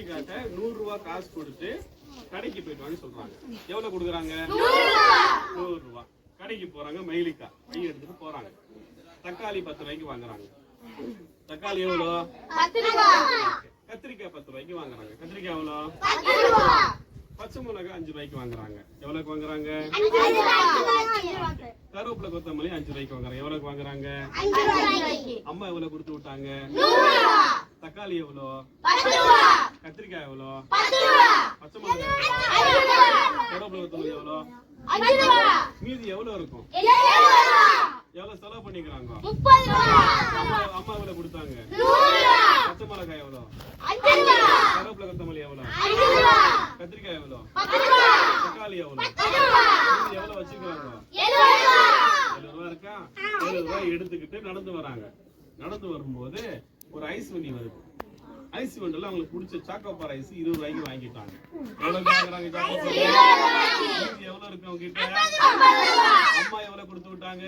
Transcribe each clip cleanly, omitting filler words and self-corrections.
மயிலிக்காட்ட 100 ரூபாய் காசு கொடுத்து கடைக்கு போயிட்டு வான்னு சொல்றாங்க. எவ்வளவு கொடுக்குறாங்க? 100 ரூபாய். கடைக்கு போறாங்க, மயிலிக்கா பை எடுத்துட்டு போறாங்க. தக்காளி 10 ரூபாய்க்கு வாங்குறாங்க. தக்காளி எவ்வளோ? 10 ரூபாய். கத்திரிக்காய் 10 ரூபாய்க்கு வாங்குறாங்க. கத்திரிக்காய் எவ்வளோ? 10 ரூபாய். பச்சை மிளகாய் 5 ரூபாய்க்கு வாங்குறாங்க. எவ்வளவுக்கு வாங்குறாங்க? 5 ரூபாய்க்கு. கருவேப்பிலை கொத்தமல்லி 5 ரூபாய்க்கு வாங்குறாங்க. எவ்வளவுக்கு வாங்குறாங்க? 5 ரூபாய்க்கு. அம்மா எவ்வளவு கொடுத்து விட்டாங்க? 100 ரூபாய். தக்காளி எவ்வளோ? 10 ரூபாய். கத்திரிக்காய் எவ்வளோ? 10 ரூபாய். பச்சை மிளகாய் எவ்வளோ? 5 ரூபாய். கருவேப்பிலை கொத்தமல்லி எவ்வளோ? 5 ரூபாய். மீதி எவ்வளவு இருக்கும்? 7 ரூபாய். எவ்வளவு செலவு பண்ணிக்கிறாங்க? 30 ரூபாய். அம்மா எவ்வளவு கொடுத்தாங்க? 100 ரூபாய். பச்சை மிளகாய் எவ்வளோ? 5 ரூபாய். கருவேப்பிலை கொத்தமல்லி எவ்வளோ? 5 ரூபாய். கத்திரிக்காய் எவ்வளோ? 10 ரூபாய். தக்காளி எவ்வளோ? 10 ரூபாய். மீதி எவ்வளவு வச்சிருக்காங்க? 7 ரூபாய் இருக்கா? 7 ரூபாய் எடுத்துக்கிட்டு நடந்து வராங்க. நடந்து வரும்போது ஒரு ஐஸ் வண்டி வருது. ஐஸ் வண்டில அவங்களுக்கு பிடிச்ச சாக்கோபார் ஐஸ் 20 ரூபாய்க்கு வாங்கிட்டாங்க. எவ்வளவு வாங்குறாங்க சாக்கோபார்? எவ்வளவு இருக்கு அவங்க கிட்ட? அம்மா எவ்வளவு கொடுத்து விட்டாங்க?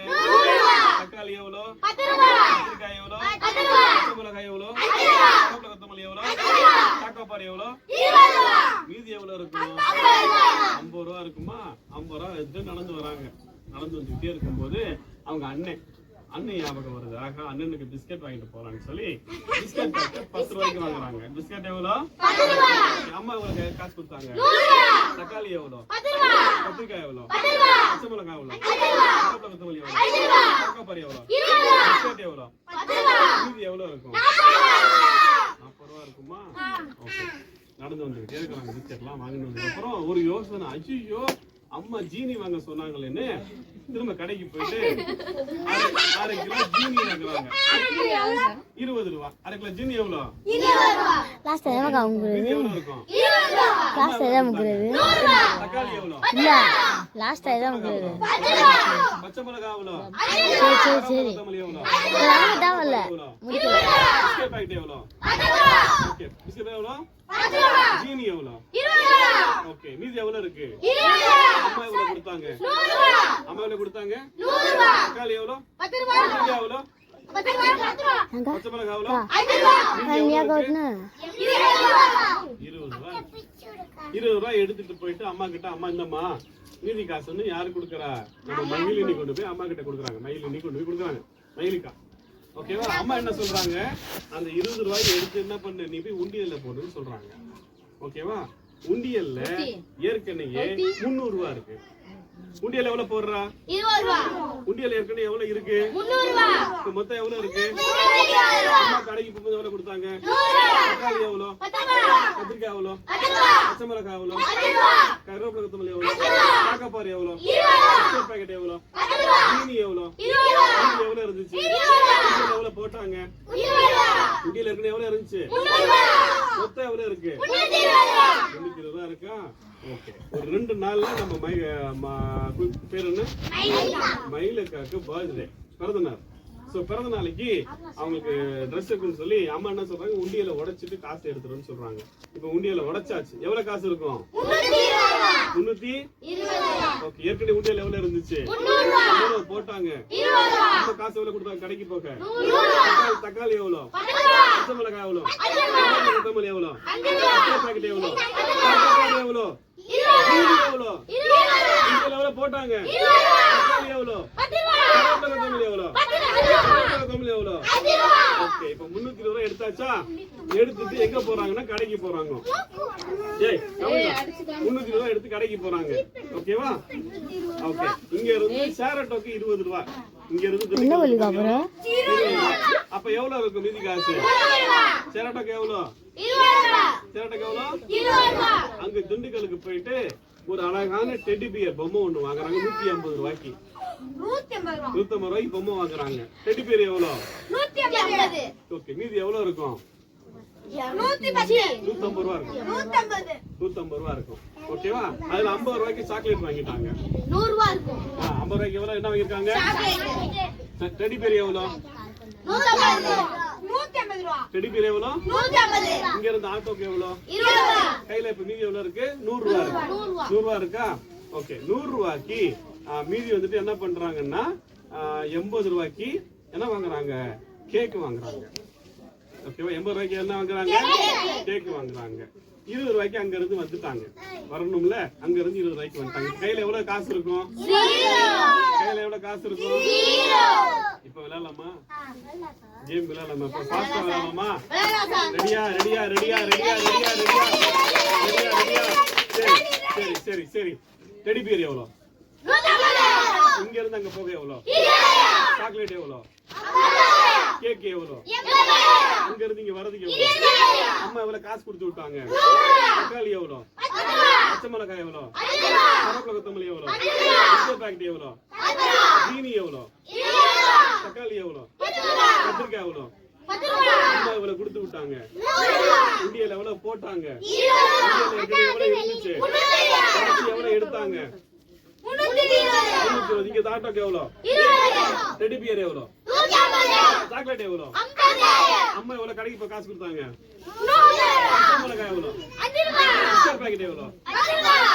தக்காளி எவ்வளவு? 10 ரூபாய். கத்திரிக்காய் எவ்வளவு? 10 ரூபாய். பச்சை மிளகாய் எவ்வளவு? கருவேப்பிலை கொத்தமல்லி எவ்வளவு? சாக்கோபார் எவ்வளவு? 20 ரூபாய். மீதி எவ்வளவு இருக்கும்? 50 ரூபாய் இருக்குமா? 50 ரூபாய் எடுத்து நடந்து வராங்க. நடந்து வந்துட்டே இருக்கும்போது அவங்க அண்ணன் ஞாபகம் வருது. ஆக அண்ணனுக்கு பிஸ்கட் வாங்கிட்டு போறான்னு சொல்லி பிஸ்கட் 10 ரூபாய்க்கு வாங்குறாங்க. பிஸ்கட் எவ்வளோ? 10 ரூபாய். அம்மா எவ்வளவு காசு கொடுத்தாங்க? 100 ரூபாய். தக்காளி எவ்வளோ? 10 ரூபாய். கத்திரிக்காய் எவ்வளோ? 10 ரூபாய். பச்சை மிளகாய் எவ்வளோ? 5 ரூபாய். கருவேப்பிலை கொத்தமல்லி எவ்வளோ? 5 ரூபாய். சாக்கோபார் எவ்வளோ? 20 ரூபாய். பிஸ்கட் எவ்வளோ? 10 ரூபாய். மீதி எவ்வளவு இருக்கும்? 40 ரூபாய் இருக்குமா? ஓகே. நடந்து வந்துகிட்டே இருக்காங்க. பிஸ்கட்லாம் வாங்கிட்டு வந்ததுக்கு அப்புறம் ஒரு யோசனை, ஐயோ அம்மா ஜீனி வாங்க சொன்னாங்களேன்னு திரும்ப கடைக்கு போயிட்டு 1/2 கிலோ ஜீனி வாங்குறாங்க. 20 ரூபாய். 1/2 கிலோ ஜீனி எவ்வளோ? 20 ரூபாய். லாஸ்ட் டைம் வாங்குறது எவ்வளவு இருக்கும்? 20 ரூபாய். லாஸ்ட் டைம் வாங்குறது 100 ரூபாய். தக்காளி எவ்வளோ? இல்ல லாஸ்ட் டைம் வாங்குறது 10 ரூபாய். பச்சை மிளகாய் எவ்வளோ? சரி கொத்தமல்லி எவ்வளோ? தாவல்ல முடியல. பிஸ்கட் பாக்கெட் எவ்வளோ? 10 ரூபாய். ஓகே. பிஸ்கட் எவ்வளோ? 10 ரூபாய். ஜீனி எவ்வளோ? 20 ரூபாய். ஓகே. மீதி எவ்வளவு இருக்கு? 20 ரூபாய். அம்மா எவ்வளவு கொடுத்தாங்க? 100 ரூபாய். அம்மா எவ்வளவு கொடுத்தாங்க? 100 ரூபாய். தக்காளி எவ்வளோ? 10 ரூபாய். கத்திரிக்காய் எவ்வளோ? 10 ரூபாய். பச்சை மிளகாய் எவ்வளோ? 5 ரூபாய். மீதி எவ்வளவு இருக்கு? 20 ரூபாய். 20 ரூபாய் எடுத்துட்டு போயிட்டு அம்மா கிட்ட, அம்மா இந்தம்மா மீதி காசுன்னு யாரு கொடுக்குறா? நம்ம மயிலினி கொண்டு போய் அம்மா கிட்ட கொடுக்குறாங்க. மயிலினி கொண்டு போய் கொடுக்குறாங்க. மயிலிக்கா. ஓகேவா? அம்மா என்ன சொல்றாங்க? அந்த 20 ரூபாய் எடுத்து என்ன பண்ணு, நீ போய் உண்டியல்ல போடுன்னு சொல்றாங்க. ஓகேவா? உண்டியல்ல ஏற்கனவே 300 ரூபாய் இருக்கு. உண்டியல் எவ்வளவு போடுறா? 20 ரூபாய். உண்டியல் ஏற்கனவே எவ்வளவு இருக்கு? 300 ரூபாய். இப்ப மொத்தம் எவ்வளவு இருக்கு? 120 ரூபாய். அம்மா கடைக்கு போகும்போது எவ்வளவு கொடுத்தாங்க? 100 ரூபாய். தக்காளி எவ்வளவு? 10 ரூபாய். கத்திரிக்காய் எவ்வளவு? 10 ரூபாய். பச்சை மிளகாய் எவ்வளவு? 10 ரூபாய். கருவேப்பிலை கொத்தமல்லி எவ்வளவு? 10 ரூபாய். சாக்கோபார் எவ்வளவு? 20 ரூபாய். பிஸ்கட் பாக்கெட் எவ்வளவு? 10 ரூபாய். ஜீனி எவ்வளவு? 20 ரூபாய். எவ்வளவு இருந்துச்சு? 20 ரூபாய். எவ்வளவு போட்டாங்க? 20 ரூபாய். உண்டியல் ஏற்கனவே எவ்வளவு இருந்துச்சு? 300 ரூபாய். மொத்தம் எவ்வளவு இருக்கு? 320 ரூபாய் இருக்கா? ஓகே. ஒரு 2 நாள்ல நம்ம பேர் என்ன? மயிலக்காக்கு பர்த்டே, பிறந்த நாள். சோ பிறந்த நாளைக்கு அவங்களுக்கு ட்ரெஸ் இருக்குன்னு சொல்லி அம்மா என்ன சொல்றாங்க? உண்டியல உடைச்சிட்டு காசு எடுத்துருன்னு சொல்றாங்க. இப்ப உண்டியல உடைச்சாச்சு. எவ்வளவு காசு இருக்கும்? 320. ஓகே. ஏற்கனவே உண்டியல் எவ்வளவு இருந்துச்சு? 300 போட்டாங்க. அம்மா காசு எவ்வளவு கொடுத்தாங்க கடைக்கு போக? தக்காளி எவ்வளவு? பச்சை மிளகாய் எவ்வளவு? கொத்தமல்லி எவ்வளவு? பாக்கெட் எவ்வளவு? எவ்வளவு? எவ்வளவு போட்டாங்க? தக்காளி எவ்வளவு? கொத்தமல்லி எவ்வளவு? கொத்தமல்லி எவ்வளவு? ஓகே. இப்ப 320 ரூபாய் எடுத்தாச்சா? எடுத்துட்டு எங்க போறாங்கன்னா கடைக்கு போறாங்க. 320 ரூபாய் எடுத்து கடைக்கு போறாங்க. ஓகேவா? ஓகே. இங்க இருந்து சேரட்டோக்கு 20 ரூபாய். இங்க இருந்து அப்ப எவ்வளவு இருக்கும் மீதி காசு? சேரட்டோக்கு எவ்வளவு? 20 ரூபாய். சேரட்டோக்கு எவ்வளவு? அங்க திண்டுக்கலுக்கு போயிட்டு ஒரு அழகான டெடி பியர் பொம்மை ஒண்ணு வாங்குறாங்க. 150 ரூபாய்க்கு. 150 ரூபாய்க்கு பொம்மை வாங்குறாங்க. டெடி பியர் எவ்வளவு? 150. ஓகே. மீதி எவ்வளவு இருக்கும்? 150 ரூபாய் இருக்கும். 150 ரூபாய் இருக்கும். ஓகேவா? அதுல 50 ரூபாய்க்கு சாக்லேட் வாங்கிட்டாங்க. 100 ரூபாய் இருக்கும். 50 ரூபாய்க்கு எவ்வளவு என்ன வாங்கிருக்காங்க? டெடி பியர் எவ்வளவு? 150 ரூபாய். டெடி பியர் எவ்வளவு? 150. இங்க இருந்து ஆட்டோக்கு எவ்வளவு? 20 ரூபாய். கையில இப்ப மீதி எவ்வளவு இருக்கு? 100 ரூபாய் இருக்கு. 100 ரூபாய் இருக்கா? ஓகே. 100 ரூபாய்க்கு மீதி வந்துட்டு என்ன பண்றாங்கன்னா 80 ரூபாய்க்கு என்ன வாங்குறாங்க? கேக் வாங்குறாங்க. ஓகேவா? 80 ரூபாய்க்கு என்ன வாங்குறாங்க? கேக் வாங்குறாங்க. 20 ரூபாய்க்கு அங்க இருந்து வந்துட்டாங்க. வரணும்ல, அங்க இருந்து 20 ரூபாய்க்கு வந்துட்டாங்க. கையில எவ்வளவு காசு இருக்கும்? கையில எவ்வளவு காசு இருக்கும்? இப்ப விளையாடலாமா? கேம் விளையாடலாமா? இப்ப ஃபாஸ்டா விளையாடலாமா? ரெடியா ரெடியா ரெடியா ரெடியா ரெடியா ரெடியா ரெடியா ரெடியா? சரி சரி சரி சரி. டெடி பியர் எவ்வளவு? இங்க இருந்து அங்க போக எவ்வளவு? சாக்லேட் எவ்வளவு? கேக் எவ்வளவு? அங்க இருந்து இங்க வரதுக்கு எவ்வளவு? அம்மா எவ்வளவு காசு கொடுத்து விட்டாங்க? தக்காளி எவ்வளவு? பச்சை மிளகாய் எவ்வளவு? கருவேப்பிலை கொத்தமல்லி எவ்வளவு? பிஸ்கட் பாக்கெட் எவ்வளவு? ஜீனி எவ்வளவு? தக்காளி எவ்வளவு? கத்திரிக்காய் எவ்வளவு? அம்மா எவ்வளவு கொடுத்து விட்டாங்க? இந்தியால எவ்வளவு போட்டாங்க? இந்தியால ஏற்கனவே எவ்வளவு இருந்துச்சு? எவ்வளவு எடுத்தாங்க? இங்க தாட்டாக்கு எவ்வளவு? டெடி பியர் எவ்வளவு? சாக்லேட் எவ்வளவு? அம்மா எவ்வளவு கடைக்கு போய் காசு கொடுத்தாங்க? பச்சை மிளகாய் எவ்வளவு? பிஸ்கட் பாக்கெட் எவ்வளவு?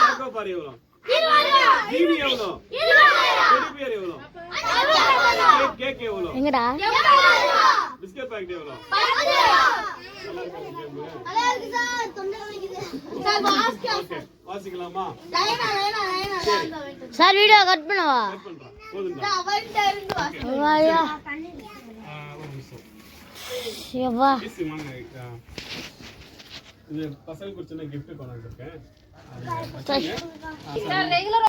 சாக்கோ பாரி எவ்வளவு? ஜீனி எவ்வளவு? டெடி பியர் எவ்வளவு? கேக் எவ்வளவு? எங்கடா பிஸ்கட் பாக்கெட் எவ்வளவு? ஓகே, வாசிக்கலாமா? சார் வீடியோ கட் பண்ணவா? கட் பண்றேன். போதும்டா. வாயா ஒரு நிமிஷம். யப்பா பேசி வாங்க. இது பசங்களுக்கு ஒரு சின்ன gift கொண்டாந்து இருக்கேன். அது வச்சுங்க. ரெகுலரா